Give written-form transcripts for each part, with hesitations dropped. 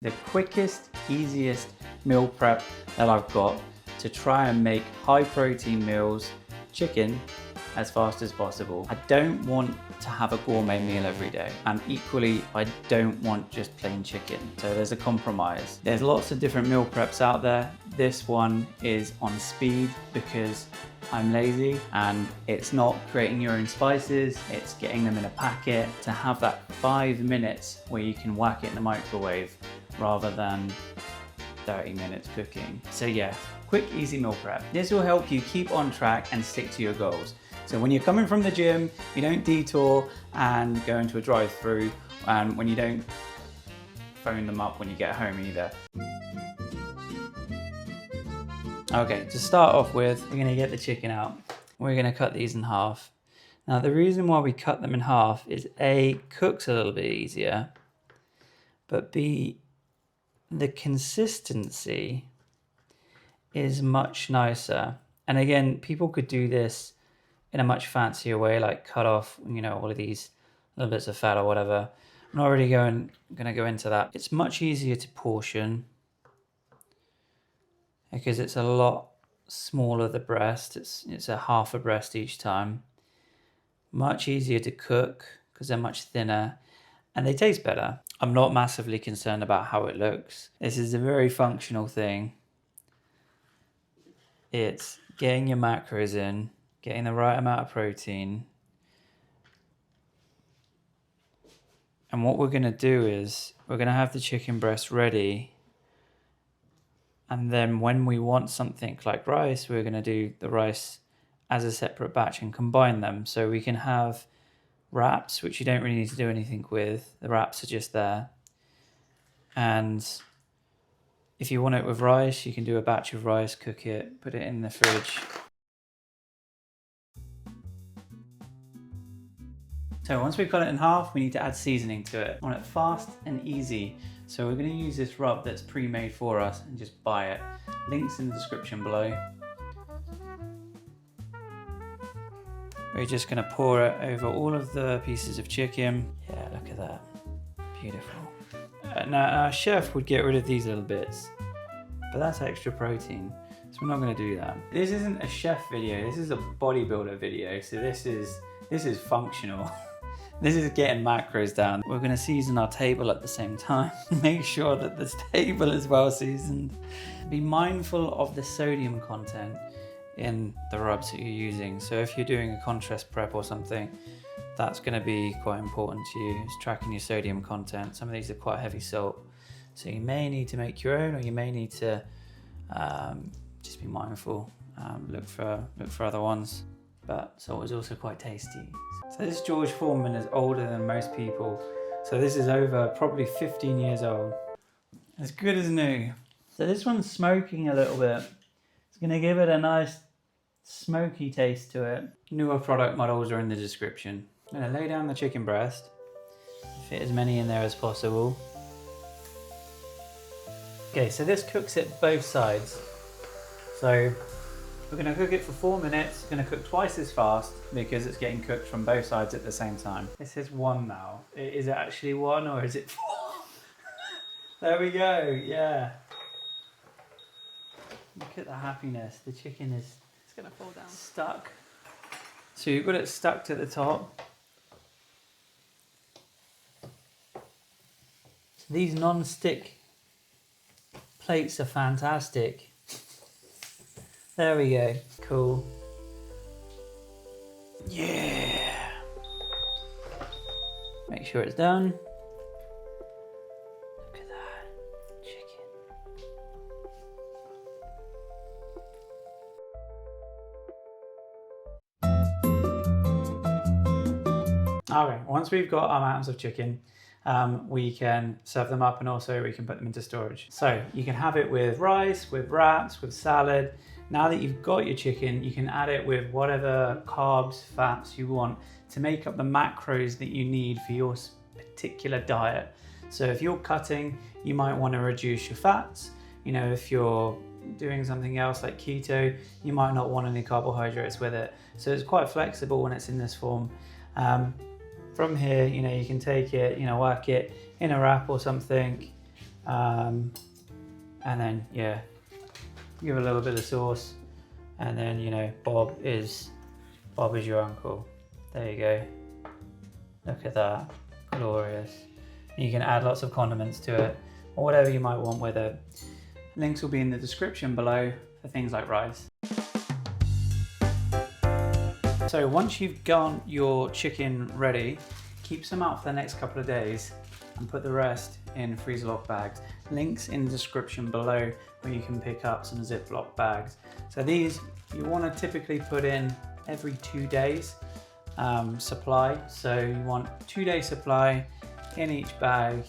The quickest, easiest meal prep that I've got to try and make high protein meals, chicken, as fast as possible. I don't want to have a gourmet meal every day, and equally I don't want just plain chicken, so there's a compromise. There's lots of different meal preps out there. This one is on speed because I'm lazy, and it's not creating your own spices, it's getting them in a packet to have that 5 minutes where you can whack it in the microwave rather than 30 minutes cooking. So yeah, quick, easy meal prep. This will help you keep on track and stick to your goals. So when you're coming from the gym, you don't detour and go into a drive-through, and when you don't phone them up when you get home either. Okay, to start off with, we're gonna get the chicken out. We're gonna cut these in half. Now the reason why we cut them in half is A, cooks a little bit easier, but B, the consistency is much nicer. And again, people could do this in a much fancier way, like cut off, you know, all of these little bits of fat or whatever. I'm not really gonna go into that. It's much easier to portion because it's a lot smaller, the breast. It's a half a breast each time. Much easier to cook because they're much thinner and they taste better. I'm not massively concerned about how it looks. This is a very functional thing. It's getting your macros in, getting the right amount of protein. And what we're gonna do is we're gonna have the chicken breast ready. And then when we want something like rice, we're gonna do the rice as a separate batch and combine them. So we can have wraps, which you don't really need to do anything with. The wraps are just there. And if you want it with rice, you can do a batch of rice, cook it, put it in the fridge. So once we've cut it in half, we need to add seasoning to it. I want it fast and easy. So we're gonna use this rub that's pre-made for us and just buy it. Links in the description below. We're just gonna pour it over all of the pieces of chicken. Yeah, look at that, beautiful. Now our chef would get rid of these little bits, but that's extra protein, so we're not gonna do that. This isn't a chef video, this is a bodybuilder video, so this is functional. This is getting macros down. We're gonna season our table at the same time. Make sure that this table is well seasoned. Be mindful of the sodium content in the rubs that you're using. So if you're doing a contrast prep or something, that's gonna be quite important to you. It's tracking your sodium content. Some of these are quite heavy salt. So you may need to make your own, or you may need to just be mindful. Look for other ones. But salt is also quite tasty. So this 𝐡𝐻𝑆 Foreman is older than most people. So this is over probably 15 years old. As good as new. So this one's smoking a little bit. It's gonna give it a nice smoky taste to it. Newer product models are in the description. I'm gonna lay down the chicken breast. Fit as many in there as possible. Okay, so this cooks it both sides. So we're gonna cook it for 4 minutes. It's gonna cook twice as fast because it's getting cooked from both sides at the same time. This is 1 now. Is it actually 1 or is it 4? There we go, yeah. Look at the happiness. The chicken is gonna fall down. Stuck. So you've got it stuck to the top. These non-stick plates are fantastic. There we go. Cool. Yeah. Make sure it's done. Look at that chicken. Okay, once we've got our mountains of chicken, we can serve them up, and also we can put them into storage. So you can have it with rice, with wraps, with salad. Now that you've got your chicken, you can add it with whatever carbs, fats you want to make up the macros that you need for your particular diet. So if you're cutting, you might want to reduce your fats. You know, if you're doing something else like keto, you might not want any carbohydrates with it. So it's quite flexible when it's in this form. From here, you know, you can take it, you know, work it in a wrap or something, And then, yeah, give a little bit of sauce. And then, you know, Bob is your uncle. There you go. Look at that, glorious. You can add lots of condiments to it, or whatever you might want with it. Links will be in the description below for things like rice. So once you've got your chicken ready, keep some out for the next couple of days and put the rest in freezer lock bags. Links in the description below where you can pick up some Ziploc bags. So these you want to typically put in every 2 days supply. So you want 2 day supply in each bag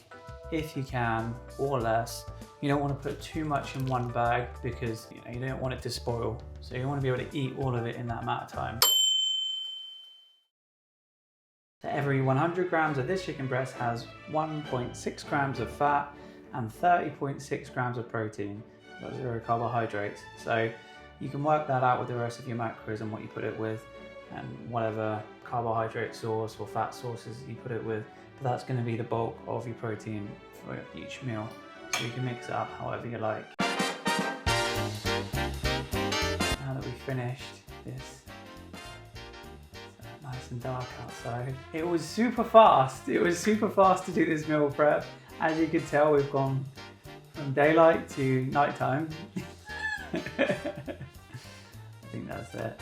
if you can, or less. You don't want to put too much in one bag because you don't want it to spoil. So you want to be able to eat all of it in that amount of time. So every 100 grams of this chicken breast has 1.6 grams of fat and 30.6 grams of protein. Got 0 carbohydrates. So you can work that out with the rest of your macros and what you put it with, and whatever carbohydrate source or fat sources you put it with. But that's going to be the bulk of your protein for each meal. So you can mix it up however you like. Now that we've finished this, nice and dark outside. It was super fast. It was super fast to do this meal prep. As you can tell, we've gone from daylight to nighttime. I think that's it.